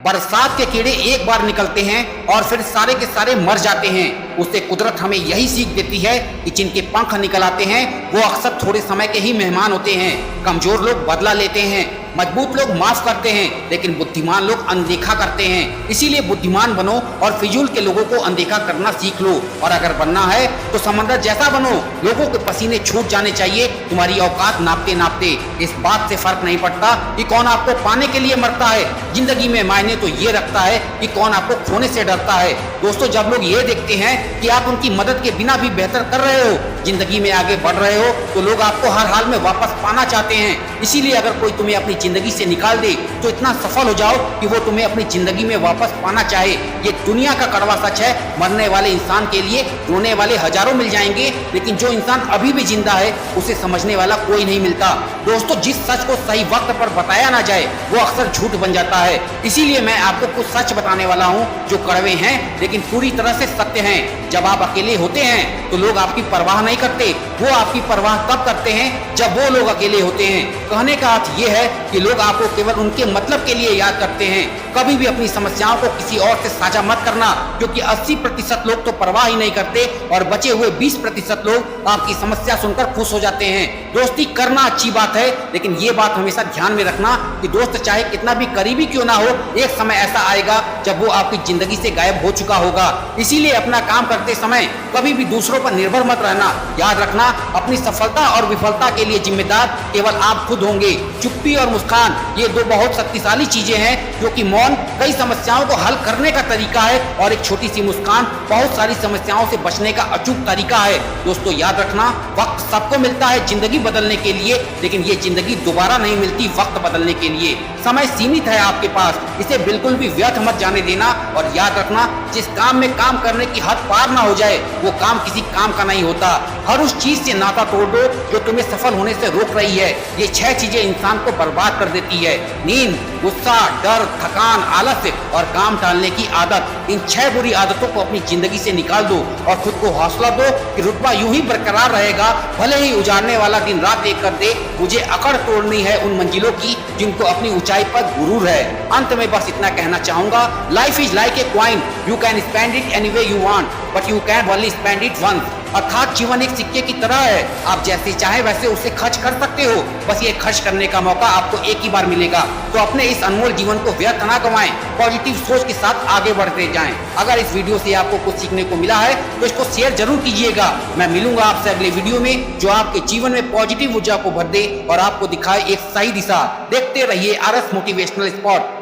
बरसात के कीड़े एक बार निकलते हैं और फिर सारे के सारे मर जाते हैं। उससे कुदरत हमें यही सीख देती है कि जिनके पंख निकल आते हैं वो अक्सर थोड़े समय के ही मेहमान होते हैं। कमजोर लोग बदला लेते हैं, मजबूत लोग माफ करते हैं, लेकिन बुद्धिमान लोग अनदेखा करते हैं। इसीलिए बुद्धिमान बनो और फिजूल के लोगों को अनदेखा करना सीख लो। और अगर बनना है तो समंदर जैसा बनो, लोगों के पसीने छूट जाने चाहिए तुम्हारी औकात नापते नापते। इस बात से फर्क नहीं पड़ता कि कौन आपको पाने के लिए मरता है, जिंदगी में मायने तो ये रखता है कि कौन आपको खोने से डरता है। दोस्तों, जब लोग ये देखते हैं कि आप उनकी मदद के बिना भी बेहतर कर रहे हो, जिंदगी में आगे बढ़ रहे हो, तो लोग आपको हर हाल में वापस पाना चाहते हैं। इसीलिए अगर कोई तुम्हें अपनी जिंदगी से निकाल दे तो इतना सफल हो जाओ कि वो तुम्हें अपनी जिंदगी में वापस पाना चाहे। ये दुनिया का कड़वा सच है। मरने वाले इंसान के लिए रोने वाले हजारों मिल जाएंगे, लेकिन जो इंसान अभी भी जिंदा है उसे समझने वाला कोई नहीं मिलता। दोस्तों, जिस सच को सही वक्त पर बताया ना जाए वो अक्सर झूठ बन जाता है। इसीलिए मैं आपको कुछ सच बताने वाला हूँ जो कड़वे हैं लेकिन पूरी तरह से सत्य हैं। जब आप अकेले होते हैं तो लोग आपकी परवाह नहीं करते, वो आपकी परवाह तब करते हैं जब वो लोग अकेले होते हैं। कहने का अर्थ ये है कि लोग आपको केवल उनके मतलब के लिए याद करते हैं। कभी भी अपनी समस्याओं को किसी और से साझा मत करना, क्योंकि 80% लोग तो परवाह ही नहीं करते और बचे हुए 20% लोग आपकी समस्या सुनकर खुश हो जाते हैं। दोस्ती करना अच्छी बात है, लेकिन ये बात हमेशा ध्यान में रखना कि दोस्त चाहे कितना भी करीबी क्यों ना हो, एक समय ऐसा आएगा जब वो आपकी जिंदगी से गायब हो चुका होगा। इसीलिए अपना काम करते समय कभी भी दूसरों पर निर्भर मत रहना। याद रखना, अपनी सफलता और विफलता के लिए जिम्मेदार केवल आप खुद होंगे। चुप्पी और मुस्कान ये दो बहुत शक्तिशाली चीजें हैं, जो कि मौन कई समस्याओं को हल करने का तरीका है और एक छोटी सी मुस्कान बहुत सारी समस्याओं से बचने का अचूक तरीका है। दोस्तों, याद रखना, वक्त सबको मिलता है जिंदगी बदलने के लिए, लेकिन ये जिंदगी दोबारा नहीं मिलती वक्त बदलने के लिए। समय सीमित है आपके पास, इसे बिल्कुल भी व्यर्थ मत जाने देना। और याद रखना, जिस काम में काम करने की हद पार ना हो जाए वो काम किसी काम का नहीं होता। हर उस चीज से नाता तोड़ दो जो तुम्हें सफल होने से रोक रही है। ये 6 चीजें इंसान को बर्बाद कर देती है: नींद, गुस्सा, डर, थकान, आलस्य और काम टालने की आदत। इन 6 बुरी आदतों को अपनी जिंदगी से निकाल दो और खुद को हौसला दो कि रुतबा यूं ही बरकरार रहेगा, भले ही उजाड़ने वाला दिन रात एक कर दे। मुझे अकड़ तोड़नी है उन मंजिलों की जिनको अपनी ऊंचाई पर गुरूर है। अंत में बस इतना कहना चाहूंगा, life is like a coin, you can spend it any way you want, but you can only spend it once. अर्थात जीवन एक सिक्के की तरह है, आप जैसे चाहे वैसे उसे खर्च कर सकते हो, बस ये खर्च करने का मौका आपको एक ही बार मिलेगा। तो अपने इस अनमोल जीवन को व्यर्थ ना गंवाएं, पॉजिटिव सोच के साथ आगे बढ़ते जाएं। अगर इस वीडियो से आपको कुछ सीखने को मिला है तो इसको शेयर जरूर कीजिएगा। मैं मिलूंगा आपसे अगले वीडियो में जो आपके जीवन में पॉजिटिव ऊर्जा को भर दे और आपको दिखाए एक सही दिशा। देखते रहिए आरएस मोटिवेशनल स्पॉट।